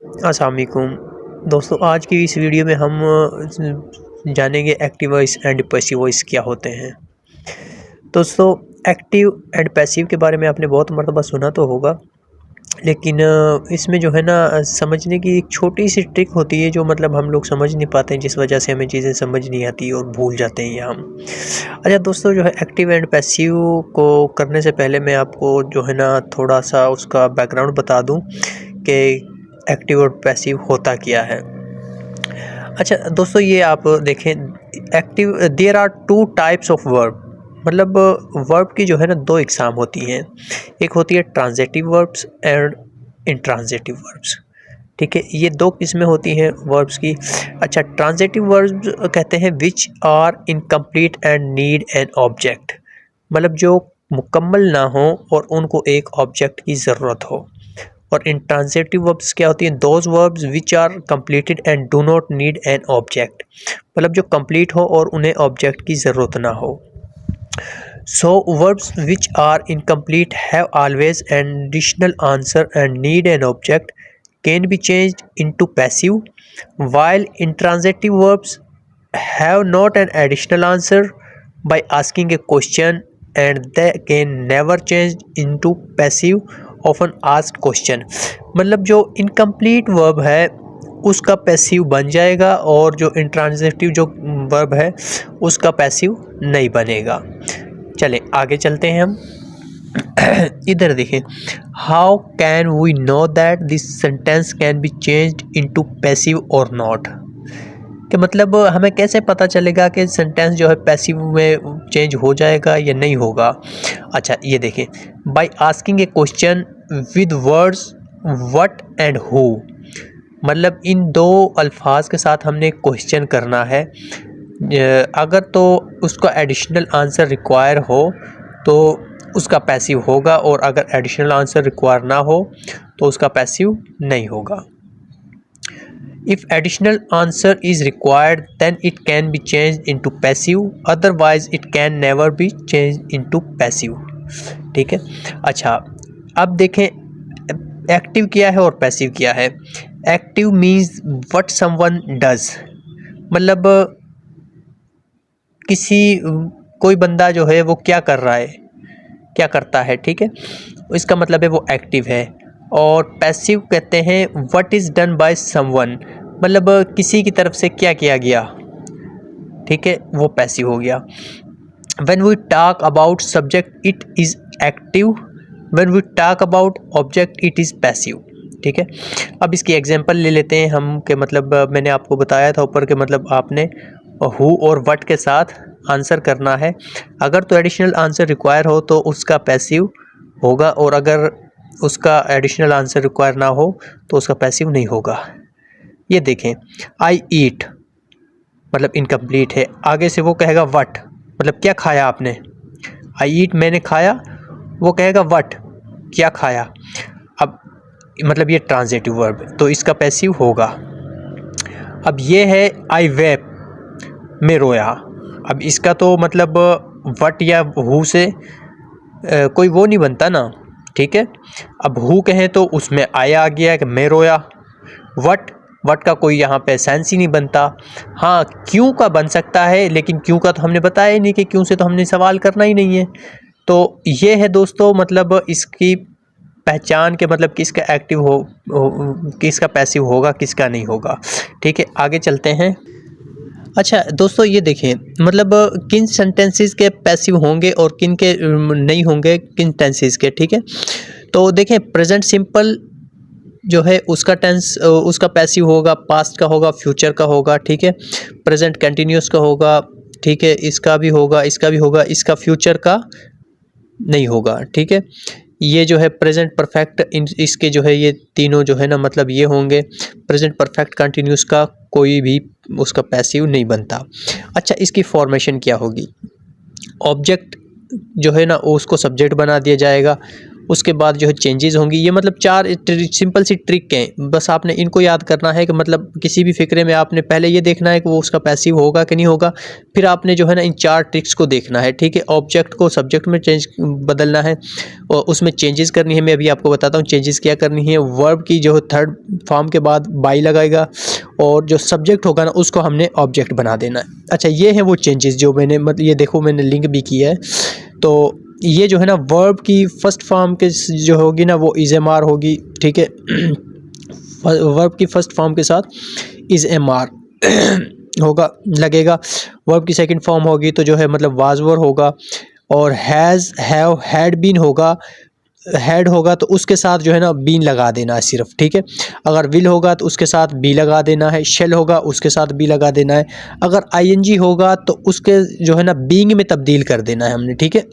अस्सलाम वालेकुम दोस्तों, आज की इस वीडियो में हम जानेंगे active voice and passive voice क्या होते हैं। दोस्तों, एक्टिव एंड पैसिव के बारे में आपने बहुत मर्तबा सुना तो होगा, लेकिन इसमें जो है ना समझने की एक छोटी सी ट्रिक होती है जो मतलब हम लोग समझ नहीं पाते हैं, जिस वजह से हमें चीज़ें समझ नहीं आती और भूल जाते हैं या हम। अच्छा दोस्तों, जो है एक्टिव एंड पैसिव को करने से पहले मैं आपको जो है ना थोड़ा सा उसका बैकग्राउंड बता दूं कि एक्टिव और पैसिव होता क्या है। अच्छा दोस्तों, ये आप देखें, active there are two types of verb, मतलब वर्ब की जो है ना दो इकसाम होती हैं। एक होती है transitive verbs and intransitive verbs. ठीक है, ये दो किस्में होती हैं वर्ब्स की। अच्छा, ट्रांजिटिव वर्ब्स कहते हैं which are incomplete and need an object, मतलब जो मुकम्मल ना हो और उनको एक ऑब्जेक्ट की ज़रूरत हो। और इंट्रांजिटिव वर्ब्स क्या होती हैं? Those verbs which are completed and do not need an object, मतलब जो कंप्लीट हो और उन्हें ऑब्जेक्ट की ज़रूरत ना हो। So verbs which are incomplete have always an additional answer and need an object can be changed into passive, while intransitive verbs have not an additional answer by asking a question and they can never change into passive often asked question। मतलब जो incomplete verb है उसका passive बन जाएगा और जो intransitive जो verb है उसका पैसिव नहीं बनेगा। चले आगे चलते हैं हम। इधर देखें, how can we know that this sentence can be changed into passive और नॉट, कि मतलब हमें कैसे पता चलेगा कि सेंटेंस जो है पैसिव में चेंज हो जाएगा या नहीं होगा। अच्छा ये देखें, by asking A question with words what and who, मतलब इन दो अल्फाज के साथ हमने क्वेश्चन करना है। अगर तो उसका एडिशनल आंसर रिक्वायर हो तो उसका पैसिव होगा, और अगर एडिशनल आंसर रिक्वायर ना हो तो उसका पैसिव नहीं होगा। If additional answer is required, then it can be changed into passive, otherwise it can never be changed into passive। ठीक है। अच्छा, अब देखें एक्टिव क्या है और पैसिव क्या है। Active means what someone does, मतलब किसी कोई बंदा जो है वो क्या कर रहा है, क्या करता है। ठीक है, इसका मतलब है वो एक्टिव है। और पैसिव कहते हैं what is done by someone, मतलब किसी की तरफ से क्या किया गया। ठीक है, वो पैसिव हो गया। When we talk about subject it is active, when we talk about object it is passive. ठीक है, अब इसकी एग्जांपल ले लेते हैं हम, कि मतलब मैंने आपको बताया था ऊपर के मतलब आपने हु और व्हाट के साथ आंसर करना है। अगर तो एडिशनल आंसर रिक्वायर हो तो उसका पैसिव होगा, और अगर उसका एडिशनल आंसर रिक्वायर ना हो तो उसका पैसिव नहीं होगा। ये देखें, आई ईट मतलब इनकम्प्लीट है, आगे से वो कहेगा व्हाट, मतलब क्या खाया आपने। आई ईट मैंने खाया, वो कहेगा व्हाट क्या खाया। अब मतलब ये ट्रांजिटिव वर्ब, तो इसका पैसिव होगा। अब ये है आई वेप, मैं रोया। अब इसका तो मतलब व्हाट या हु से कोई वो नहीं बनता ना। ठीक है, अब हु कहें तो उसमें आया आ गया कि मैं रोया। व्हाट का कोई यहाँ पे सेंस ही नहीं बनता। हाँ, क्यों का बन सकता है, लेकिन क्यों का तो हमने बताया ही नहीं कि क्यों से तो हमने सवाल करना ही नहीं है। तो ये है दोस्तों, मतलब इसकी पहचान के मतलब किसका एक्टिव हो किसका पैसिव होगा, किसका नहीं होगा। ठीक है, आगे चलते हैं। अच्छा दोस्तों, ये देखें, मतलब किन सेंटेंसेस के पैसिव होंगे और किन के नहीं होंगे, किन टेंसेस के। ठीक है, तो देखें, प्रेजेंट सिंपल जो है उसका टेंस उसका पैसिव होगा, पास्ट का होगा, फ्यूचर का होगा। ठीक है, प्रेजेंट कंटिन्यूस का होगा। ठीक है, इसका भी होगा, इसका भी होगा, इसका फ्यूचर का नहीं होगा। ठीक है, ये जो है प्रेजेंट परफेक्ट, इसके जो है ये तीनों जो है ना मतलब ये होंगे। प्रेजेंट परफेक्ट कंटिन्यूस का कोई भी उसका पैसिव नहीं बनता। अच्छा, इसकी फॉर्मेशन क्या होगी। ऑब्जेक्ट जो है ना उसको सब्जेक्ट बना दिया जाएगा, उसके बाद जो है चेंजेस होंगी। ये मतलब 4 सिंपल सी ट्रिक हैं, बस आपने इनको याद करना है कि मतलब किसी भी फिक्रे में आपने पहले ये देखना है कि वो उसका पैसिव होगा कि नहीं होगा, फिर आपने जो है ना इन 4 ट्रिक्स को देखना है, ठीक है। ऑब्जेक्ट को सब्जेक्ट में बदलना है और उसमें चेंजेस करनी है। मैं अभी आपको बताता हूँ चेंजेस क्या करनी है। वर्ब की जो थर्ड फॉर्म के बाद बाई लगाएगा और जो सब्जेक्ट होगा ना उसको हमने ऑब्जेक्ट बना देना है। अच्छा, ये है वो चेंजेस जो मैंने मतलब ये देखो मैंने लिंक भी किया है। तो ये जो है ना वर्ब की फर्स्ट फॉर्म के जो होगी ना वो इज एम आर होगी, ठीक है। वर्ब की फर्स्ट फॉर्म के साथ इज एम आर होगा लगेगा। वर्ब की सेकंड फॉर्म होगी तो जो है मतलब वाज वर होगा, और हैज़ हैव हैड बीन होगा, हेड होगा तो उसके साथ जो है ना बीन लगा देना है सिर्फ, ठीक है। अगर विल होगा तो उसके साथ बी लगा देना है, शेल होगा उसके साथ बी लगा देना है, अगर आईएनजी होगा तो उसके जो है ना बीइंग में तब्दील कर देना है हमने, ठीक है।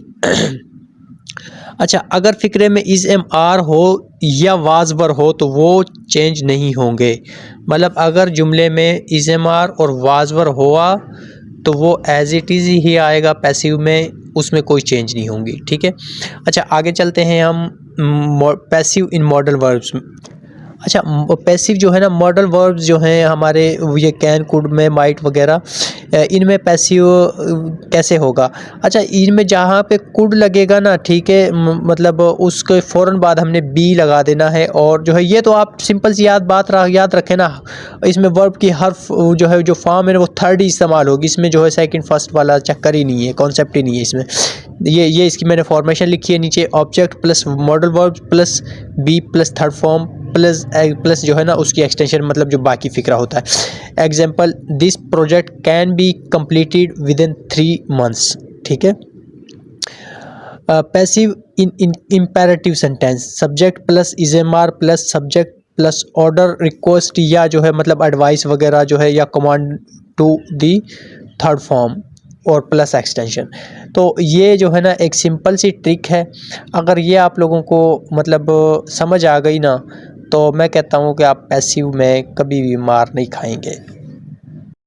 अच्छा, अगर फिक्रे में इज एम आर हो या वाज वर हो तो वो चेंज नहीं होंगे। मतलब अगर जुमले में इज एम आर और वाज वर हुआ तो वो एज इट इज़ ही आएगा पैसिव में, उसमें कोई चेंज नहीं होंगी, ठीक है। अच्छा, आगे चलते हैं हम पैसिव इन मॉडल वर्ब्स। अच्छा, पैसिव जो है ना मॉडल वर्ब्स जो हैं हमारे, ये कैन कुड में माइट वगैरह, इनमें पैसिव कैसे होगा। अच्छा, इनमें जहाँ पे कुड लगेगा ना, ठीक है, मतलब उसके फ़ौरन बाद हमने बी लगा देना है। और जो है ये तो आप सिंपल सी याद रखें ना, इसमें वर्ब की हर जो है जो फॉर्म है ना वो थर्ड ही इस्तेमाल होगी। इसमें जो है सेकंड फर्स्ट वाला चक्कर ही नहीं है, कॉन्सेप्ट ही नहीं है इसमें। ये इसकी मैंने फॉर्मेशन लिखी है नीचे, object plus modal verb plus be plus third form plus जो है ना उसकी एक्सटेंशन, मतलब जो बाकी फिक्रा होता है। Example, this project can be completed within 3 months, ठीक है। Passive in imperative sentence, subject plus is am are plus subject plus order request, या जो है मतलब एडवाइस वगैरह जो है, या command to the third form और प्लस एक्सटेंशन। तो ये जो है ना एक सिंपल सी ट्रिक है। अगर ये आप लोगों को मतलब समझ आ गई ना, तो मैं कहता हूँ कि आप पैसिव में कभी भी मार नहीं खाएंगे।